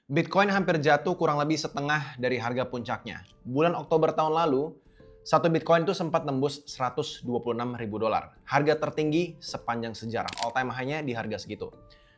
Bitcoin hampir jatuh kurang lebih setengah dari harga puncaknya. Bulan Oktober tahun lalu, satu Bitcoin itu sempat tembus 126.000 dolar. Harga tertinggi sepanjang sejarah. All time high-nya di harga segitu.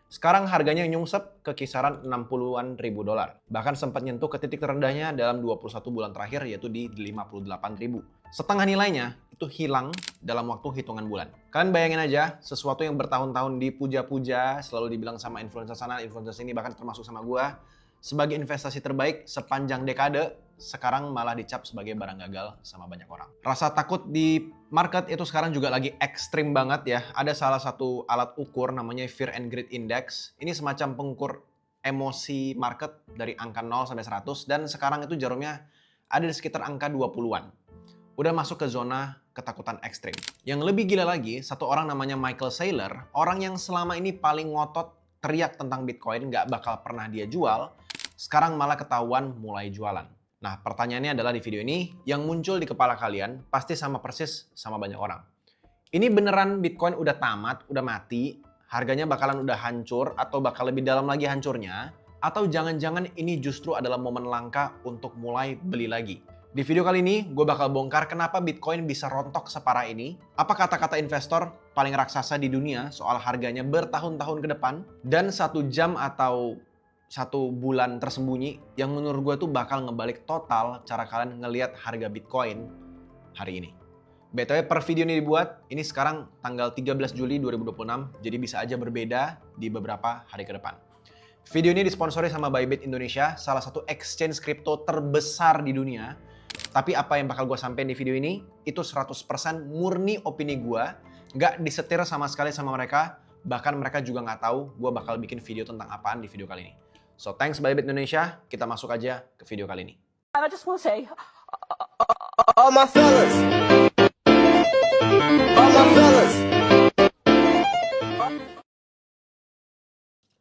Sekarang harganya nyungsep ke kisaran 60-an ribu dolar. Bahkan sempat nyentuh ke titik terendahnya dalam 21 bulan terakhir, yaitu di 58.000. Setengah nilainya itu hilang dalam waktu hitungan bulan. Kalian bayangin aja, sesuatu yang bertahun-tahun dipuja-puja, selalu dibilang sama influencer sana, influencer sini, bahkan termasuk sama gua, sebagai investasi terbaik sepanjang dekade, sekarang malah dicap sebagai barang gagal sama banyak orang. Rasa takut di market itu sekarang juga lagi ekstrim banget ya. Ada salah satu alat ukur namanya Fear and Greed Index. Ini semacam pengukur emosi market dari angka 0 sampai 100 dan sekarang itu jarumnya ada di sekitar angka 20-an. Udah masuk ke zona ketakutan ekstrim. Yang lebih gila lagi, satu orang namanya Michael Saylor, orang yang selama ini paling ngotot teriak tentang Bitcoin nggak bakal pernah dia jual, sekarang malah ketahuan mulai jualan. Nah, pertanyaannya adalah di video ini, yang muncul di kepala kalian pasti sama persis sama banyak orang. Ini beneran Bitcoin udah tamat, udah mati, harganya bakalan udah hancur, atau bakal lebih dalam lagi hancurnya, atau jangan-jangan ini justru adalah momen langka untuk mulai beli lagi. Di video kali ini, gue bakal bongkar kenapa Bitcoin bisa rontok separah ini, apa kata-kata investor paling raksasa di dunia soal harganya bertahun-tahun ke depan, dan 1 jam atau 1 bulan tersembunyi yang menurut gue tuh bakal ngebalik total cara kalian ngelihat harga Bitcoin hari ini. BTW per video ini dibuat, ini sekarang tanggal 13 Juli 2026, jadi bisa aja berbeda di beberapa hari ke depan. Video ini disponsori sama Bybit Indonesia, salah satu exchange kripto terbesar di dunia. Tapi apa yang bakal gue sampein di video ini, itu 100% murni opini gue, nggak disetir sama sekali sama mereka, bahkan mereka juga nggak tahu gue bakal bikin video tentang apaan di video kali ini. So thanks Bybit Indonesia, kita masuk aja ke video kali ini. I just want to say, All my fellas. All my fellas.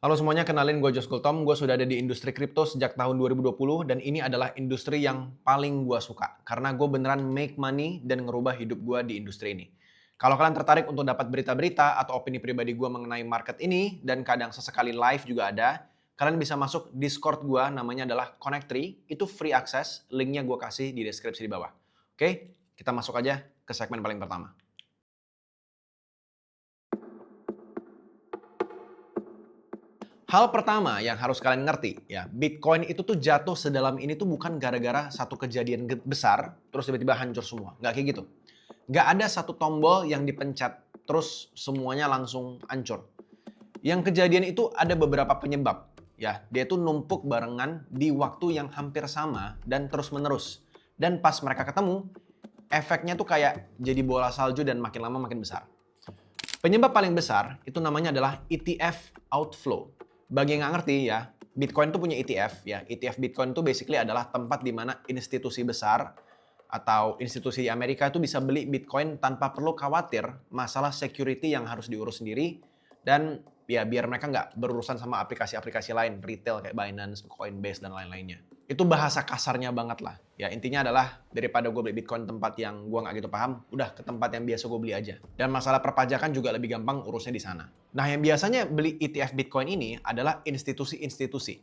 Halo semuanya, kenalin gue Josh Gultom, gue sudah ada di industri kripto sejak tahun 2020 dan ini adalah industri yang paling gue suka karena gue beneran make money dan ngerubah hidup gue di industri ini. Kalau kalian tertarik untuk dapat berita-berita atau opini pribadi gue mengenai market ini dan kadang sesekali live juga ada, kalian bisa masuk Discord gue, namanya adalah Connect3, itu free access, linknya gue kasih di deskripsi di bawah. Oke, kita masuk aja ke segmen paling pertama. Hal pertama yang harus kalian ngerti, ya, Bitcoin itu tuh jatuh sedalam ini tuh bukan gara-gara satu kejadian besar, terus tiba-tiba hancur semua. Nggak kayak gitu. Nggak ada satu tombol yang dipencet, terus semuanya langsung hancur. Yang kejadian itu ada beberapa penyebab. Ya, dia tuh numpuk barengan di waktu yang hampir sama dan terus-menerus. Dan pas mereka ketemu, efeknya tuh kayak jadi bola salju dan makin lama makin besar. Penyebab paling besar itu namanya adalah ETF outflow. Bagi yang nggak ngerti ya, Bitcoin tuh punya ETF ya. ETF Bitcoin tuh basically adalah tempat di mana institusi besar atau institusi di Amerika itu bisa beli Bitcoin tanpa perlu khawatir masalah security yang harus diurus sendiri dan ya biar mereka nggak berurusan sama aplikasi-aplikasi lain, retail kayak Binance, Coinbase, dan lain-lainnya. Itu bahasa kasarnya banget lah. Ya intinya adalah daripada gue beli Bitcoin tempat yang gue nggak gitu paham, udah ke tempat yang biasa gue beli aja. Dan masalah perpajakan juga lebih gampang urusnya di sana. Nah yang biasanya beli ETF Bitcoin ini adalah institusi-institusi.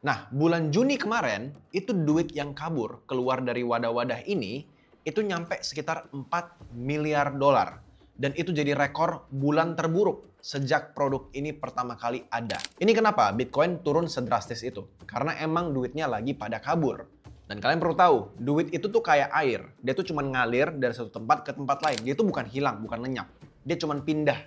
Nah bulan Juni kemarin, itu duit yang kabur keluar dari wadah-wadah ini, itu nyampe sekitar 4 miliar dolar. Dan itu jadi rekor bulan terburuk sejak produk ini pertama kali ada. Ini kenapa Bitcoin turun sedrastis itu? Karena emang duitnya lagi pada kabur. Dan kalian perlu tahu, duit itu tuh kayak air. Dia tuh cuma ngalir dari satu tempat ke tempat lain. Dia tuh bukan hilang, bukan lenyap. Dia cuma pindah.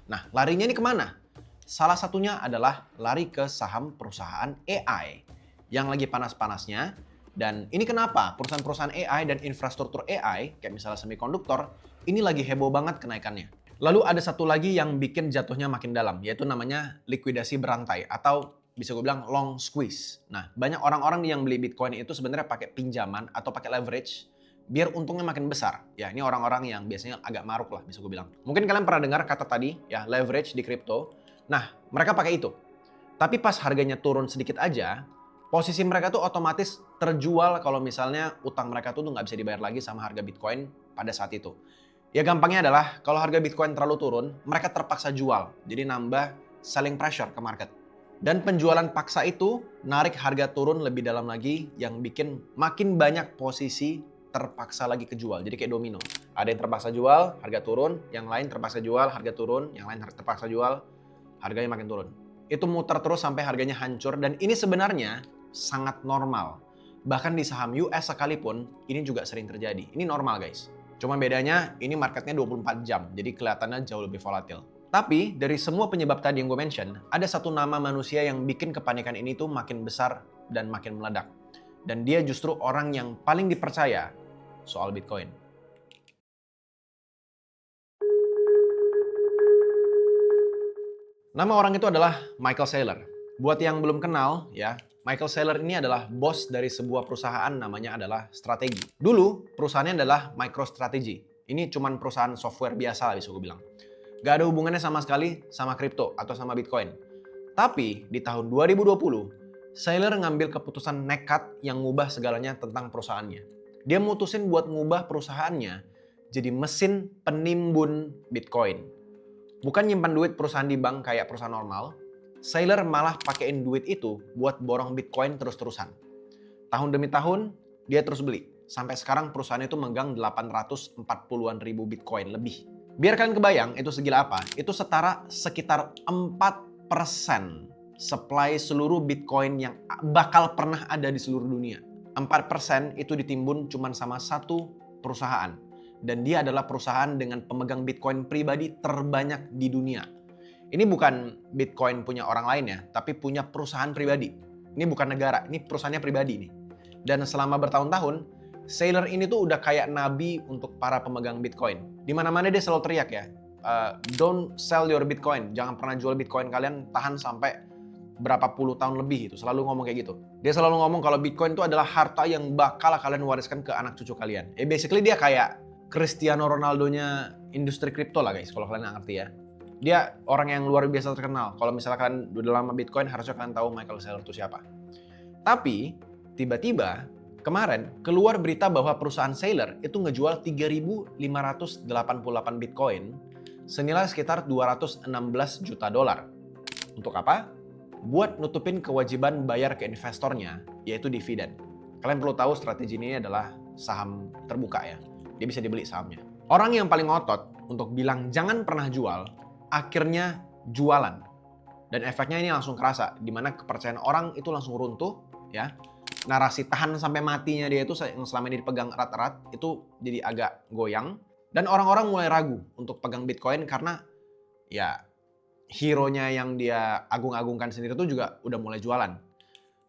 Nah, larinya ini kemana? Salah satunya adalah lari ke saham perusahaan AI yang lagi panas-panasnya. Dan ini kenapa perusahaan-perusahaan AI dan infrastruktur AI, kayak misalnya semikonduktor, ini lagi heboh banget kenaikannya. Lalu ada satu lagi yang bikin jatuhnya makin dalam, yaitu namanya likuidasi berantai atau bisa gue bilang long squeeze. Nah, banyak orang-orang yang beli Bitcoin itu sebenarnya pakai pinjaman atau pakai leverage biar untungnya makin besar. Ya, ini orang-orang yang biasanya agak maruk lah, bisa gue bilang. Mungkin kalian pernah dengar kata tadi, ya, leverage di kripto. Nah, mereka pakai itu. Tapi pas harganya turun sedikit aja, posisi mereka tuh otomatis terjual kalau misalnya utang mereka tuh nggak bisa dibayar lagi sama harga Bitcoin pada saat itu. Ya gampangnya adalah kalau harga Bitcoin terlalu turun, mereka terpaksa jual. Jadi nambah selling pressure ke market. Dan penjualan paksa itu narik harga turun lebih dalam lagi yang bikin makin banyak posisi terpaksa lagi kejual. Jadi kayak domino. Ada yang terpaksa jual, harga turun. Yang lain terpaksa jual, harga turun. Yang lain terpaksa jual, harganya makin turun. Itu muter terus sampai harganya hancur. Dan ini sebenarnya sangat normal. Bahkan di saham US sekalipun, ini juga sering terjadi. Ini normal guys. Cuma bedanya ini marketnya 24 jam. Jadi kelihatannya jauh lebih volatil. Tapi dari semua penyebab tadi yang gue mention, ada satu nama manusia yang bikin kepanikan ini tuh makin besar dan makin meledak. Dan dia justru orang yang paling dipercaya soal Bitcoin. Nama orang itu adalah Michael Saylor. Buat yang belum kenal ya, Michael Saylor ini adalah bos dari sebuah perusahaan namanya adalah Strategi. Dulu perusahaannya adalah MicroStrategy. Ini cuman perusahaan software biasa lah bisa gue bilang. Gak ada hubungannya sama sekali sama kripto atau sama Bitcoin. Tapi di tahun 2020, Saylor ngambil keputusan nekat yang ngubah segalanya tentang perusahaannya. Dia mutusin buat ngubah perusahaannya jadi mesin penimbun Bitcoin. Bukan nyimpan duit perusahaan di bank kayak perusahaan normal, Saylor malah pakein duit itu buat borong Bitcoin terus-terusan. Tahun demi tahun, dia terus beli. Sampai sekarang perusahaan itu megang 840-an ribu Bitcoin lebih. Biar kalian kebayang itu segila apa, itu setara sekitar 4% supply seluruh Bitcoin yang bakal pernah ada di seluruh dunia. 4% itu ditimbun cuma sama satu perusahaan. Dan dia adalah perusahaan dengan pemegang Bitcoin pribadi terbanyak di dunia. Ini bukan Bitcoin punya orang lain ya, tapi punya perusahaan pribadi. Ini bukan negara, ini perusahaannya pribadi nih. Dan selama bertahun-tahun, Saylor ini tuh udah kayak nabi untuk para pemegang Bitcoin. Di mana-mana dia selalu teriak ya, don't sell your Bitcoin, jangan pernah jual Bitcoin kalian, tahan sampai berapa puluh tahun lebih itu. Selalu ngomong kayak gitu. Dia selalu ngomong kalau Bitcoin itu adalah harta yang bakal kalian wariskan ke anak cucu kalian. Basically dia kayak Cristiano Ronaldo-nya industri kripto lah guys, kalau kalian nggak ngerti ya. Dia orang yang luar biasa terkenal. Kalau misalnya kalian udah lama Bitcoin, harusnya kalian tahu Michael Saylor itu siapa. Tapi tiba-tiba kemarin keluar berita bahwa perusahaan Saylor itu ngejual 3.588 Bitcoin senilai sekitar 216 juta dolar. Untuk apa? Buat nutupin kewajiban bayar ke investornya, yaitu dividen. Kalian perlu tahu strategi ini adalah saham terbuka ya. Dia bisa dibeli sahamnya. Orang yang paling ngotot untuk bilang jangan pernah jual, akhirnya jualan. Dan efeknya ini langsung kerasa, di mana kepercayaan orang itu langsung runtuh ya. Narasi tahan sampai matinya dia itu yang selama ini dipegang erat-erat itu jadi agak goyang. Dan orang-orang mulai ragu untuk pegang Bitcoin karena ya hero-nya yang dia agung-agungkan sendiri itu juga udah mulai jualan.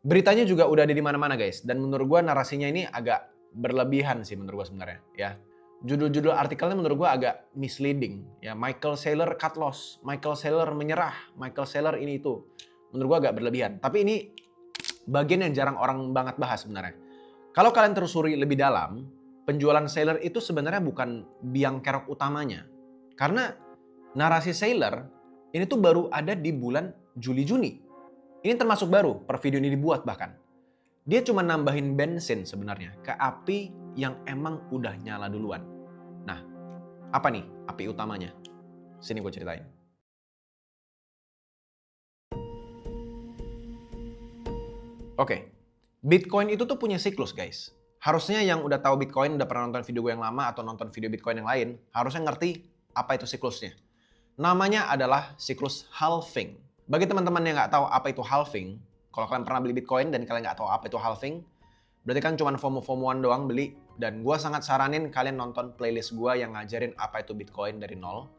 Beritanya juga udah ada di mana-mana guys. Dan menurut gue narasinya ini agak berlebihan sih menurut gue sebenarnya ya. Judul-judul artikelnya menurut gue agak misleading ya. Michael Saylor cut loss, Michael Saylor menyerah, Michael Saylor ini itu. Menurut gue agak berlebihan. Tapi ini bagian yang jarang orang banget bahas sebenarnya. Kalau kalian telusuri lebih dalam, penjualan Saylor itu sebenarnya bukan biang kerok utamanya. Karena narasi Saylor ini tuh baru ada di bulan Juli-Juni. Ini termasuk baru, per video ini dibuat bahkan. Dia cuma nambahin bensin sebenarnya ke api yang emang udah nyala duluan. Nah, apa nih api utamanya? Sini gue ceritain. Oke, Bitcoin itu tuh punya siklus guys. Harusnya yang udah tahu Bitcoin, udah pernah nonton video gue yang lama atau nonton video Bitcoin yang lain, harusnya ngerti apa itu siklusnya. Namanya adalah siklus halving. Bagi teman-teman yang nggak tahu apa itu halving, kalau kalian pernah beli Bitcoin dan kalian nggak tahu apa itu halving, berarti kan cuma FOMO-FOMOan doang beli. Dan gue sangat saranin kalian nonton playlist gue yang ngajarin apa itu Bitcoin dari nol.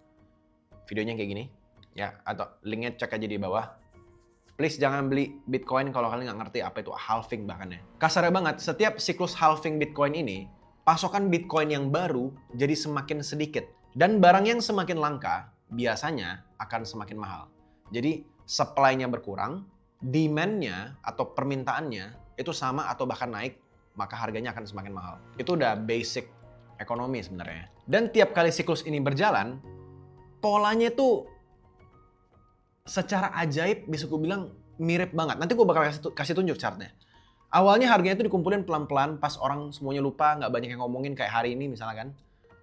Videonya kayak gini, ya, atau linknya cek aja di bawah. Please jangan beli Bitcoin kalau kalian nggak ngerti apa itu halving bahkan ya. Kasarnya banget, setiap siklus halving Bitcoin ini, pasokan Bitcoin yang baru jadi semakin sedikit. Dan barang yang semakin langka, biasanya akan semakin mahal. Jadi supply-nya berkurang, demand-nya atau permintaannya itu sama atau bahkan naik, maka harganya akan semakin mahal. Itu udah basic ekonomi sebenarnya. Dan tiap kali siklus ini berjalan, polanya tuh secara ajaib bisa gue bilang mirip banget. Nanti gue bakal kasih tunjuk chartnya. Awalnya harganya itu dikumpulin pelan-pelan pas orang semuanya lupa, nggak banyak yang ngomongin kayak hari ini misalnya kan.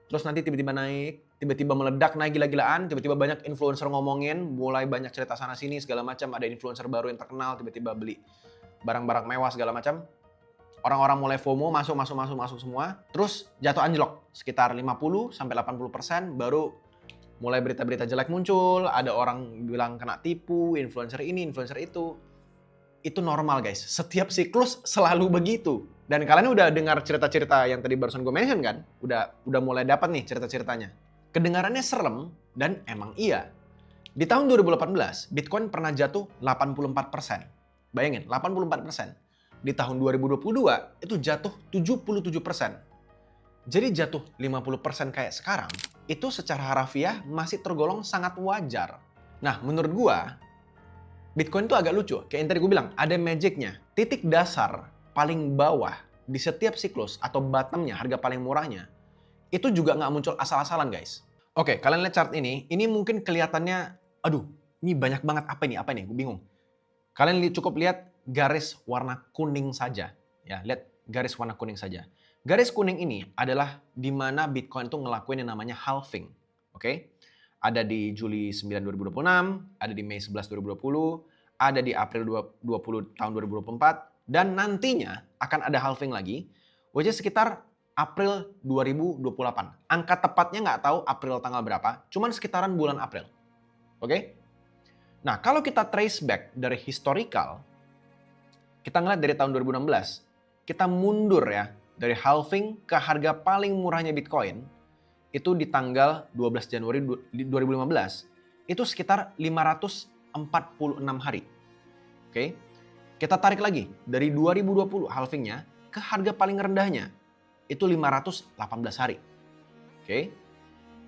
Terus nanti tiba-tiba naik, tiba-tiba meledak naik gila-gilaan, tiba-tiba banyak influencer ngomongin, mulai banyak cerita sana sini segala macam, ada influencer baru yang terkenal tiba-tiba beli barang-barang mewah segala macam. Orang-orang mulai FOMO, masuk semua. Terus jatuh anjlok sekitar 50 sampai 80%, baru mulai berita-berita jelek muncul, ada orang bilang kena tipu, influencer ini, influencer itu. Itu normal guys, setiap siklus selalu begitu. Dan kalian udah dengar cerita-cerita yang tadi barusan gue mention kan? Udah mulai dapat nih cerita-ceritanya. Kedengarannya serem dan emang iya. Di tahun 2018, Bitcoin pernah jatuh 84%. Bayangin, 84%. Di tahun 2022 itu jatuh 77%. Jadi jatuh 50% kayak sekarang, itu secara harafiah masih tergolong sangat wajar. Nah, menurut gua, Bitcoin itu agak lucu. Kayak yang tadi gue bilang, ada magicnya. Titik dasar paling bawah di setiap siklus atau bottomnya, harga paling murahnya, itu juga nggak muncul asal-asalan guys. Oke, kalian lihat chart ini mungkin kelihatannya, aduh, ini banyak banget apa ini? Gue bingung. Kalian cukup lihat garis warna kuning saja. Ya, lihat garis warna kuning saja. Garis kuning ini adalah di mana Bitcoin itu ngelakuin yang namanya halving. Oke? Ada di Juli 9 2026, ada di Mei 11 2020, ada di April 20 tahun 2024, dan nantinya akan ada halving lagi, which is sekitar April 2028. Angka tepatnya nggak tahu April tanggal berapa, cuman sekitaran bulan April. Oke? Nah, kalau kita trace back dari historical, kita ngeliat dari tahun 2016, kita mundur ya, dari halving ke harga paling murahnya Bitcoin, itu di tanggal 12 Januari 2015, itu sekitar 546 hari. Oke? Kita tarik lagi, dari 2020 halvingnya ke harga paling rendahnya, itu 518 hari. Oke?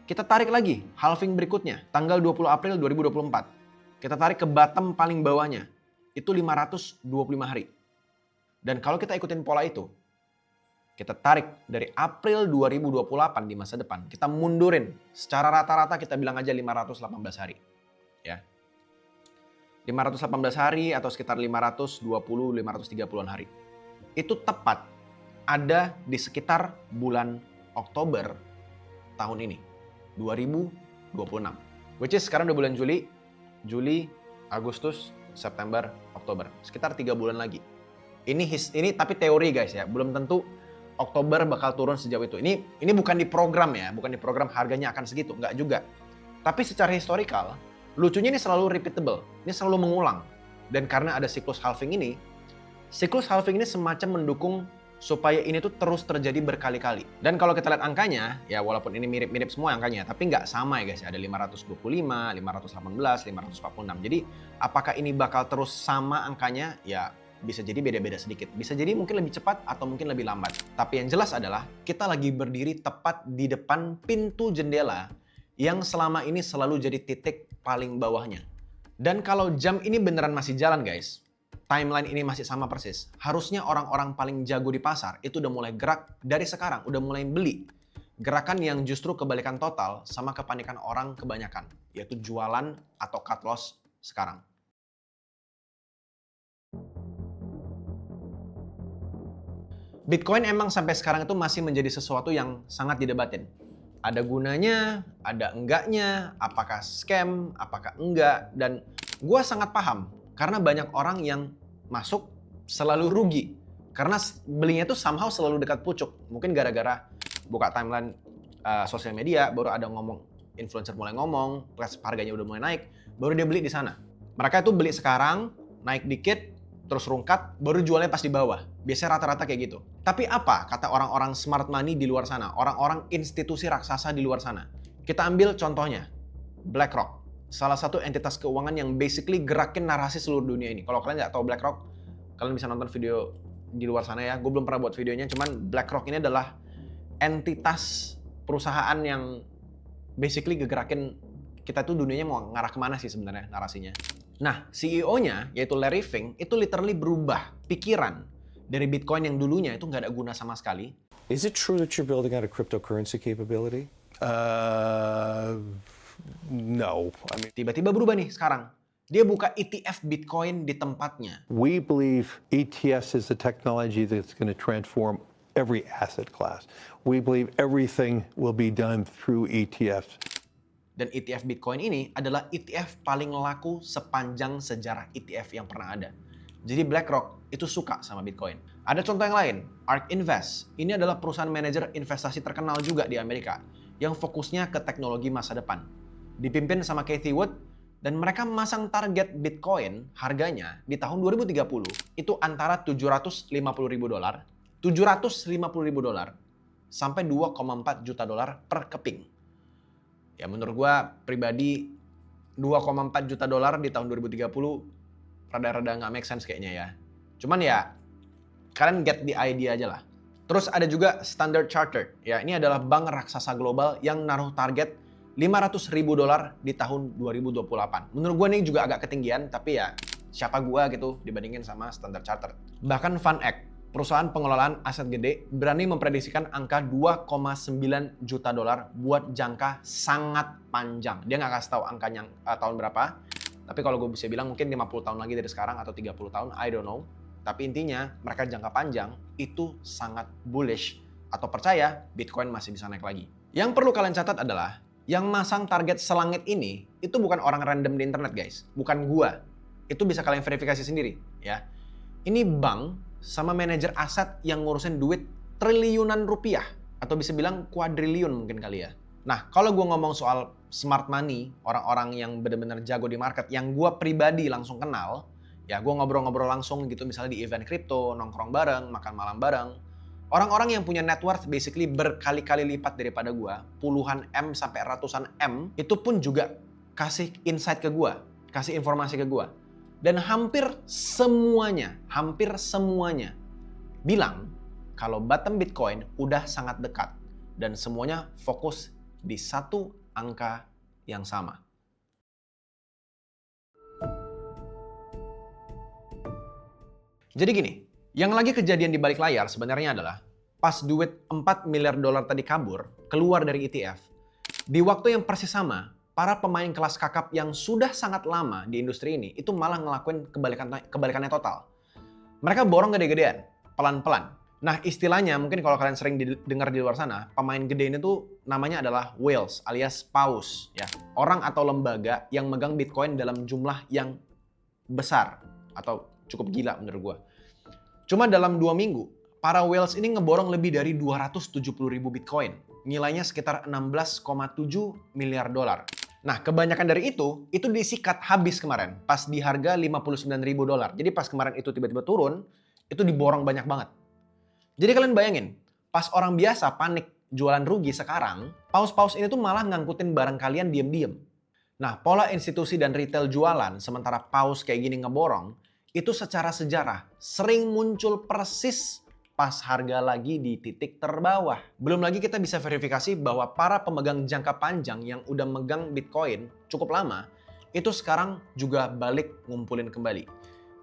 Kita tarik lagi, halving berikutnya, tanggal 20 April 2024. Kita tarik ke bottom paling bawahnya, itu 525 hari. Dan kalau kita ikutin pola itu, kita tarik dari April 2028 di masa depan, kita mundurin. Secara rata-rata kita bilang aja 518 hari. Ya. 518 hari atau sekitar 520-530an hari. Itu tepat ada di sekitar bulan Oktober tahun ini, 2026. Which is sekarang udah bulan Juli, Agustus, September, Oktober. Sekitar 3 bulan lagi. Ini tapi teori guys ya, belum tentu Oktober bakal turun sejauh itu. Ini bukan di program ya, bukan di program harganya akan segitu, nggak juga. Tapi secara historical, lucunya ini selalu repeatable, ini selalu mengulang. Dan karena ada siklus halving ini semacam mendukung supaya ini tuh terus terjadi berkali-kali. Dan kalau kita lihat angkanya, ya walaupun ini mirip-mirip semua angkanya, tapi nggak sama ya guys. Ada 525, 518, 546. Jadi apakah ini bakal terus sama angkanya? Ya bisa jadi beda-beda sedikit. Bisa jadi mungkin lebih cepat atau mungkin lebih lambat. Tapi yang jelas adalah kita lagi berdiri tepat di depan pintu jendela yang selama ini selalu jadi titik paling bawahnya. Dan kalau jam ini beneran masih jalan guys, timeline ini masih sama persis, harusnya orang-orang paling jago di pasar itu udah mulai gerak dari sekarang, udah mulai beli. Gerakan yang justru kebalikan total sama kepanikan orang kebanyakan, yaitu jualan atau cut loss sekarang. Bitcoin emang sampai sekarang itu masih menjadi sesuatu yang sangat didebatin. Ada gunanya, ada enggaknya, apakah scam, apakah enggak, dan gue sangat paham karena banyak orang yang masuk selalu rugi. Karena belinya tuh somehow selalu dekat pucuk. Mungkin gara-gara buka timeline sosial media, baru ada influencer mulai ngomong, harganya udah mulai naik, baru dia beli di sana. Mereka itu beli sekarang, naik dikit, terus rungkat, baru jualnya pas di bawah. Biasanya rata-rata kayak gitu. Tapi apa kata orang-orang smart money di luar sana? Orang-orang institusi raksasa di luar sana. Kita ambil contohnya, BlackRock. Salah satu entitas keuangan yang basically gerakin narasi seluruh dunia ini. Kalau kalian nggak tahu BlackRock, kalian bisa nonton video di luar sana ya. Gue belum pernah buat videonya, cuman BlackRock ini adalah entitas perusahaan yang basically ngegerakin kita tuh dunianya mau ngarah kemana sih sebenarnya narasinya. Nah, CEO-nya, yaitu Larry Fink, itu literally berubah pikiran dari Bitcoin yang dulunya itu nggak ada guna sama sekali. Is it true that you're building out a cryptocurrency capability? No. I mean, Tiba-tiba berubah nih sekarang. Dia buka ETF Bitcoin di tempatnya. We believe ETFs is a technology that's going to transform every asset class. We believe everything will be done through ETFs. Dan ETF Bitcoin ini adalah ETF paling laku sepanjang sejarah ETF yang pernah ada. Jadi BlackRock itu suka sama Bitcoin. Ada contoh yang lain, ARK Invest. Ini adalah perusahaan manajer investasi terkenal juga di Amerika yang fokusnya ke teknologi masa depan. Dipimpin sama Cathie Wood dan mereka masang target Bitcoin harganya di tahun 2030 itu antara $750.000, sampai $2,4 juta per keping. Ya menurut gua pribadi $2,4 juta di tahun 2030 rada-rada nggak make sense kayaknya ya. Cuman ya kalian get the idea aja lah. Terus ada juga Standard Chartered. Ya ini adalah bank raksasa global yang naruh target $500.000 di tahun 2028. Menurut gua ini juga agak ketinggian, tapi ya siapa gua gitu dibandingin sama Standard Chartered. Bahkan VanEck, perusahaan pengelolaan aset gede, berani memprediksikan angka $2,9 juta buat jangka sangat panjang. Dia nggak kasih tahu angkanya tahun berapa, tapi kalau gue bisa bilang mungkin 50 tahun lagi dari sekarang atau 30 tahun, I don't know. Tapi intinya mereka jangka panjang itu sangat bullish atau percaya Bitcoin masih bisa naik lagi. Yang perlu kalian catat adalah yang masang target selangit ini itu bukan orang random di internet guys, bukan gua. Itu bisa kalian verifikasi sendiri ya. Ini bank sama manajer aset yang ngurusin duit triliunan rupiah atau bisa bilang kuadriliun mungkin kali ya. Nah, kalau gue ngomong soal smart money, orang-orang yang benar-benar jago di market, yang gue pribadi langsung kenal, ya gue ngobrol-ngobrol langsung gitu misalnya di event kripto, nongkrong bareng, makan malam bareng. Orang-orang yang punya net worth basically berkali-kali lipat daripada gue, puluhan M sampai ratusan M, itu pun juga kasih insight ke gue, kasih informasi ke gue. Dan hampir semuanya bilang kalau bottom Bitcoin udah sangat dekat dan semuanya fokus di satu angka yang sama. Jadi gini, yang lagi kejadian di balik layar sebenarnya adalah pas duit $4 miliar tadi kabur, keluar dari ETF, di waktu yang persis sama, para pemain kelas kakap yang sudah sangat lama di industri ini itu malah ngelakuin kebalikannya total. Mereka borong gede-gedean, pelan-pelan. Nah istilahnya mungkin kalau kalian sering dengar di luar sana, pemain gede ini tuh namanya adalah whales alias paus. Ya. Orang atau lembaga yang megang Bitcoin dalam jumlah yang besar atau cukup gila menurut gua. Cuma dalam 2 minggu, para whales ini ngeborong lebih dari 270.000 Bitcoin. Nilainya sekitar $16,7 miliar. Nah, kebanyakan dari itu disikat habis kemarin pas di harga $59.000. Jadi pas kemarin itu tiba-tiba turun, itu diborong banyak banget. Jadi kalian bayangin, pas orang biasa panik jualan rugi sekarang, paus-paus ini tuh malah ngangkutin barang kalian diem-diem. Nah, pola institusi dan retail jualan sementara paus kayak gini ngeborong, itu secara sejarah sering muncul persis pas harga lagi di titik terbawah. Belum lagi kita bisa verifikasi bahwa para pemegang jangka panjang yang udah megang Bitcoin cukup lama, itu sekarang juga balik ngumpulin kembali.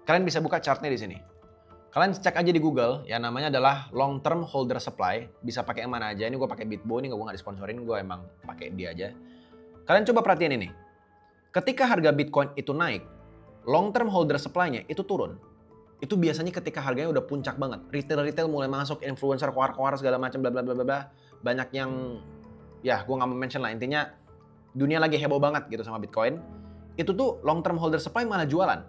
Kalian bisa buka chartnya di sini. Kalian cek aja di Google, ya namanya adalah long term holder supply. Bisa pakai yang mana aja. Ini gue pakai Bitbo, ini gue nggak disponsorin, gue emang pakai dia aja. Kalian coba perhatiin ini. Ketika harga Bitcoin itu naik, long term holder supply-nya itu turun. Itu biasanya ketika harganya udah puncak banget. Retail mulai masuk, influencer, koar-koar segala macam bla bla bla bla. Banyak yang ya gue nggak mau mention lah, intinya dunia lagi heboh banget gitu sama Bitcoin. Itu tuh long term holder supply malah jualan.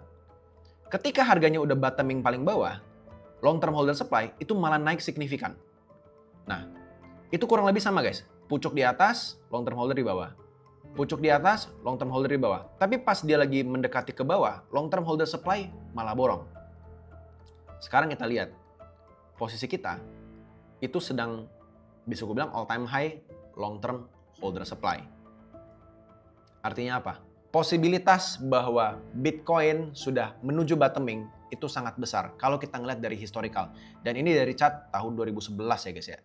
Ketika harganya udah bottoming paling bawah, long term holder supply itu malah naik signifikan. Nah, itu kurang lebih sama guys. Pucuk di atas, long term holder di bawah. Pucuk di atas, long term holder di bawah. Tapi pas dia lagi mendekati ke bawah, long term holder supply malah borong. Sekarang kita lihat, posisi kita itu sedang bisa gue bilang all time high long term holder supply. Artinya apa? Posibilitas bahwa Bitcoin sudah menuju bottoming itu sangat besar kalau kita ngeliat dari historical. Dan ini dari chart tahun 2011 ya guys ya.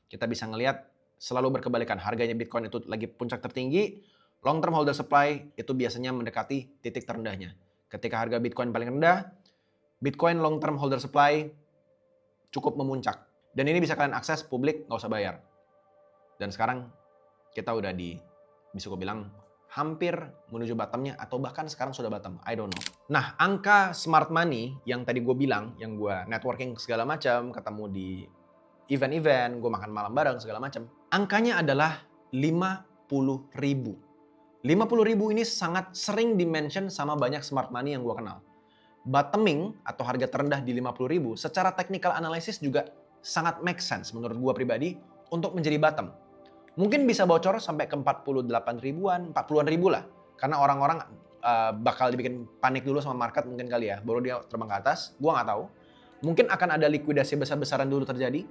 Kita bisa ngeliat selalu berkebalikan. Harganya Bitcoin itu lagi puncak tertinggi, long term holder supply itu biasanya mendekati titik terendahnya. Ketika harga Bitcoin paling rendah, Bitcoin long term holder supply cukup memuncak. Dan ini bisa kalian akses publik, nggak usah bayar. Dan sekarang kita udah bisa gue bilang, hampir menuju bottomnya atau bahkan sekarang sudah bottom. I don't know. Nah, angka smart money yang tadi gue bilang, yang gue networking segala macam, ketemu di event-event, gue makan malam bareng segala macam. Angkanya adalah 50.000. 50.000 ini sangat sering di-mention sama banyak smart money yang gue kenal. Bottoming atau harga terendah di 50.000 secara technical analysis juga sangat make sense menurut gue pribadi untuk menjadi bottom. Mungkin bisa bocor sampai ke 48 ribuan, 40-an ribu lah. Karena orang-orang bakal dibikin panik dulu sama market mungkin kali ya. Baru dia terbang ke atas, gue nggak tahu. Mungkin akan ada likuidasi besar-besaran dulu terjadi.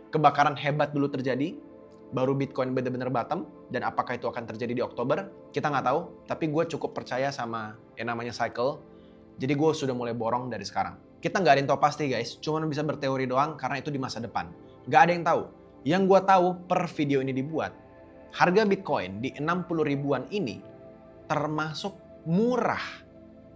Kebakaran hebat dulu terjadi. Baru Bitcoin benar-benar bottom. Dan apakah itu akan terjadi di Oktober? Kita nggak tahu. Tapi gue cukup percaya sama yang namanya cycle. Jadi gue sudah mulai borong dari sekarang. Kita nggak ada yang tahu pasti guys. Cuma bisa berteori doang karena itu di masa depan. Nggak ada yang tahu. Yang gue tahu per video ini dibuat, harga Bitcoin di 60 ribuan ini termasuk murah.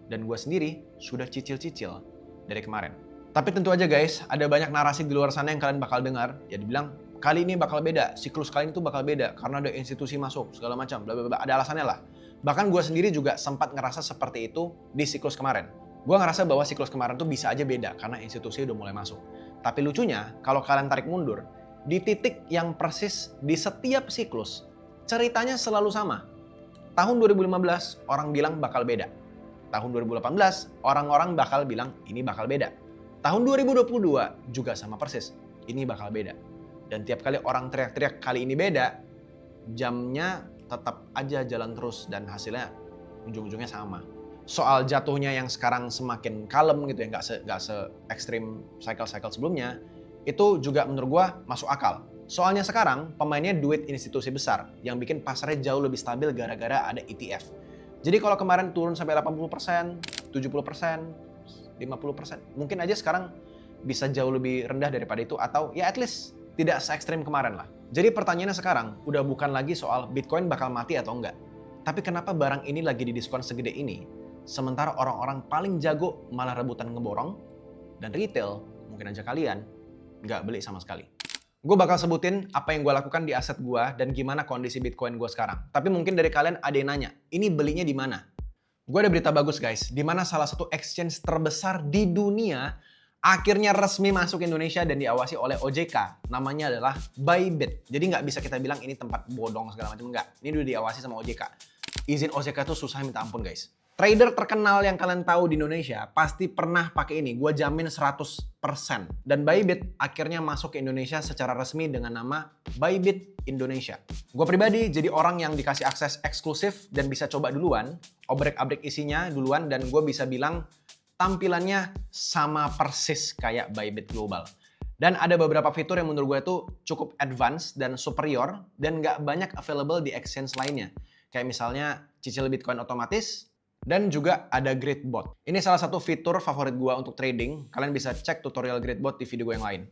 Dan gue sendiri sudah cicil-cicil dari kemarin. Tapi tentu aja guys, ada banyak narasi di luar sana yang kalian bakal dengar. Ya dibilang, kali ini bakal beda, siklus kali ini tuh bakal beda. Karena ada institusi masuk, segala macam, bla bla bla. Ada alasannya lah. Bahkan gue sendiri juga sempat ngerasa seperti itu di siklus kemarin. Gue ngerasa bahwa siklus kemarin tuh bisa aja beda karena institusi udah mulai masuk. Tapi lucunya, kalau kalian tarik mundur, di titik yang persis di setiap siklus, ceritanya selalu sama. Tahun 2015, orang bilang bakal beda. Tahun 2018, orang-orang bakal bilang ini bakal beda. Tahun 2022 juga sama persis, ini bakal beda. Dan tiap kali orang teriak-teriak kali ini beda, jamnya tetap aja jalan terus dan hasilnya ujung-ujungnya sama. Soal jatuhnya yang sekarang semakin kalem gitu ya, nggak se-ekstrim cycle-cycle sebelumnya, itu juga menurut gua masuk akal. Soalnya sekarang pemainnya duit institusi besar yang bikin pasarnya jauh lebih stabil gara-gara ada ETF. Jadi kalau kemarin turun sampai 80%, 70%, 50%, mungkin aja sekarang bisa jauh lebih rendah daripada itu atau ya at least tidak se-ekstrim kemarin lah. Jadi pertanyaannya sekarang udah bukan lagi soal Bitcoin bakal mati atau enggak. Tapi kenapa barang ini lagi didiskon segede ini? Sementara orang-orang paling jago malah rebutan ngeborong dan retail, mungkin aja kalian nggak beli sama sekali. Gue bakal sebutin apa yang gue lakukan di aset gue dan gimana kondisi Bitcoin gue sekarang. Tapi mungkin dari kalian ada yang nanya, ini belinya di mana? Gue ada berita bagus guys, di mana salah satu exchange terbesar di dunia akhirnya resmi masuk Indonesia dan diawasi oleh OJK. Namanya adalah Bybit. Jadi nggak bisa kita bilang ini tempat bodong segala macam, nggak. Ini udah diawasi sama OJK. Izin OJK tuh susah minta ampun guys. Trader terkenal yang kalian tahu di Indonesia pasti pernah pakai ini, gue jamin 100%. Dan Bybit akhirnya masuk ke Indonesia secara resmi dengan nama Bybit Indonesia. Gue pribadi jadi orang yang dikasih akses eksklusif dan bisa coba duluan, obrek-abrik isinya duluan, dan gue bisa bilang tampilannya sama persis kayak Bybit Global. Dan ada beberapa fitur yang menurut gue itu cukup advance dan superior dan nggak banyak available di exchange lainnya. Kayak misalnya cicil Bitcoin otomatis, dan juga ada Gridbot. Ini salah satu fitur favorit gue untuk trading. Kalian bisa cek tutorial Gridbot di video gue yang lain.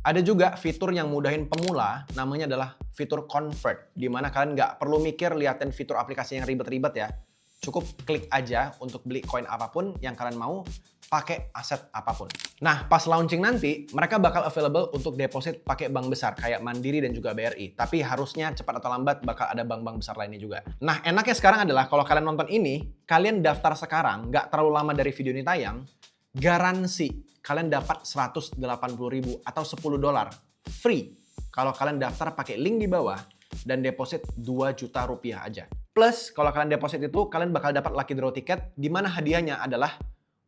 Ada juga fitur yang mudahin pemula, namanya adalah fitur Convert. Di mana kalian nggak perlu mikir liatin fitur aplikasi yang ribet-ribet ya. Cukup klik aja untuk beli koin apapun yang kalian mau, pakai aset apapun. Nah, pas launching nanti, mereka bakal available untuk deposit pakai bank besar kayak Mandiri dan juga BRI. Tapi harusnya cepat atau lambat bakal ada bank-bank besar lainnya juga. Nah, enaknya sekarang adalah kalau kalian nonton ini, kalian daftar sekarang, nggak terlalu lama dari video ini tayang, garansi kalian dapat 180.000 atau $10 free kalau kalian daftar pakai link di bawah dan deposit 2 juta rupiah aja. Plus, kalau kalian deposit itu, kalian bakal dapat lucky draw tiket, di mana hadiahnya adalah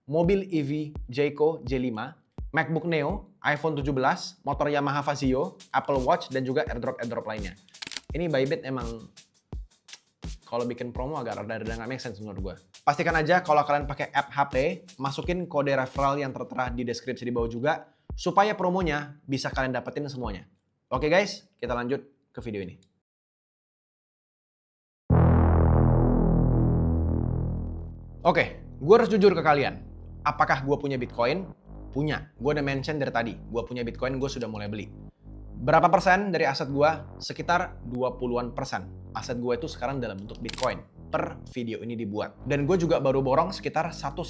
mobil EV Jayco J5, MacBook Neo, iPhone 17, motor Yamaha Fazio, Apple Watch, dan juga airdrop lainnya. Ini Bybit emang kalau bikin promo agak rada-rada nggak make sense menurut gue. Pastikan aja kalau kalian pakai app HP, masukin kode referral yang tertera di deskripsi di bawah juga, supaya promonya bisa kalian dapetin semuanya. Oke guys, kita lanjut ke video ini. Oke, gue harus jujur ke kalian. Apakah gue punya Bitcoin? Punya. Gue udah mention dari tadi. Gue punya Bitcoin, gue sudah mulai beli. Berapa persen dari aset gue? Sekitar 20-an persen. Aset gue itu sekarang dalam bentuk Bitcoin. Per video ini dibuat. Dan gue juga baru borong sekitar 1-2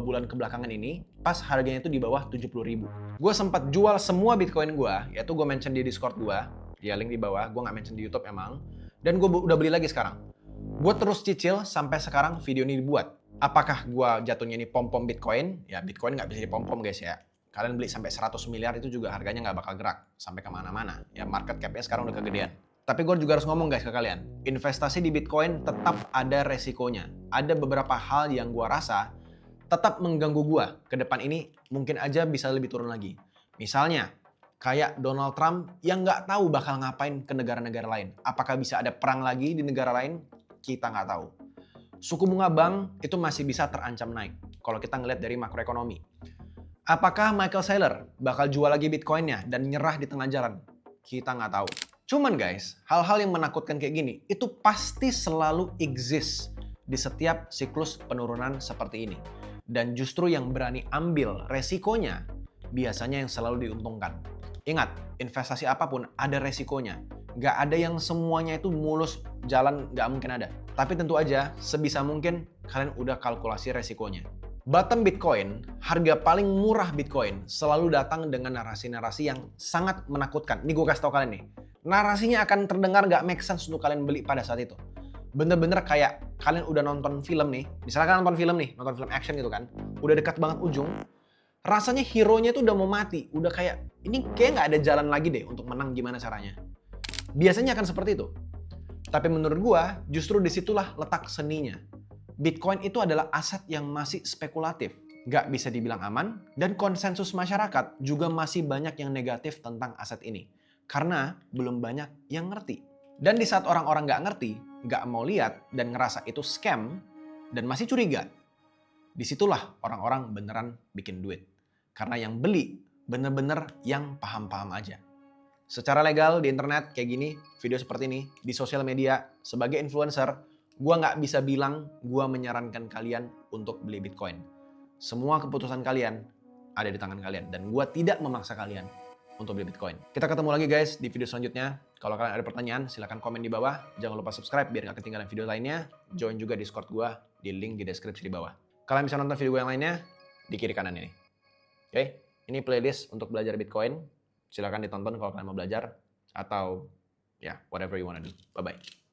bulan kebelakangan ini. Pas harganya itu di bawah 70.000. Gue sempat jual semua Bitcoin gue. Yaitu gue mention di Discord gue. Ya link di bawah. Gue nggak mention di YouTube emang. Dan gue udah beli lagi sekarang. Gue terus cicil sampai sekarang video ini dibuat. Apakah gue jatuhnya ini pom-pom Bitcoin? Ya Bitcoin nggak bisa dipom-pom guys ya. Kalian beli sampai 100 miliar itu juga harganya nggak bakal gerak sampai kemana-mana. Ya market cap-nya sekarang udah kegedean. Tapi gue juga harus ngomong guys ke kalian, investasi di Bitcoin tetap ada resikonya. Ada beberapa hal yang gue rasa tetap mengganggu gue. Ke depan ini mungkin aja bisa lebih turun lagi. Misalnya, kayak Donald Trump yang nggak tahu bakal ngapain ke negara-negara lain. Apakah bisa ada perang lagi di negara lain? Kita nggak tahu. Suku bunga bank itu masih bisa terancam naik kalau kita ngeliat dari makroekonomi. Apakah Michael Saylor bakal jual lagi Bitcoinnya dan nyerah di tengah jalan? Kita nggak tahu. Cuman guys, hal-hal yang menakutkan kayak gini, itu pasti selalu exist di setiap siklus penurunan seperti ini. Dan justru yang berani ambil resikonya, biasanya yang selalu diuntungkan. Ingat, investasi apapun ada resikonya. Nggak ada yang semuanya itu mulus jalan, nggak mungkin ada. Tapi tentu aja, sebisa mungkin kalian udah kalkulasi resikonya. Bottom Bitcoin, harga paling murah Bitcoin, selalu datang dengan narasi-narasi yang sangat menakutkan. Ini gue kasih tau kalian nih. Narasinya akan terdengar nggak make sense untuk kalian beli pada saat itu. Bener-bener kayak kalian udah nonton film nih. Misalnya kalian nonton film nih, nonton film action gitu kan. Udah dekat banget ujung. Rasanya hero-nya tuh udah mau mati. Udah kayak, ini kayak nggak ada jalan lagi deh untuk menang gimana caranya. Biasanya akan seperti itu. Tapi menurut gue, justru disitulah letak seninya. Bitcoin itu adalah aset yang masih spekulatif, nggak bisa dibilang aman, dan konsensus masyarakat juga masih banyak yang negatif tentang aset ini. Karena belum banyak yang ngerti. Dan di saat orang-orang nggak ngerti, nggak mau lihat, dan ngerasa itu scam, dan masih curiga, disitulah orang-orang beneran bikin duit. Karena yang beli bener-bener yang paham-paham aja. Secara legal di internet kayak gini, video seperti ini, di sosial media, sebagai influencer, gue nggak bisa bilang gue menyarankan kalian untuk beli Bitcoin. Semua keputusan kalian ada di tangan kalian. Dan gue tidak memaksa kalian untuk beli Bitcoin. Kita ketemu lagi guys di video selanjutnya. Kalau kalian ada pertanyaan, silahkan komen di bawah. Jangan lupa subscribe biar nggak ketinggalan video lainnya. Join juga Discord gue di link di deskripsi di bawah. Kalian bisa nonton video gue yang lainnya di kiri kanan ini. Oke? Ini playlist untuk belajar Bitcoin. Silahkan ditonton kalau kalian mau belajar. Atau ya, whatever you wanna do. Bye-bye.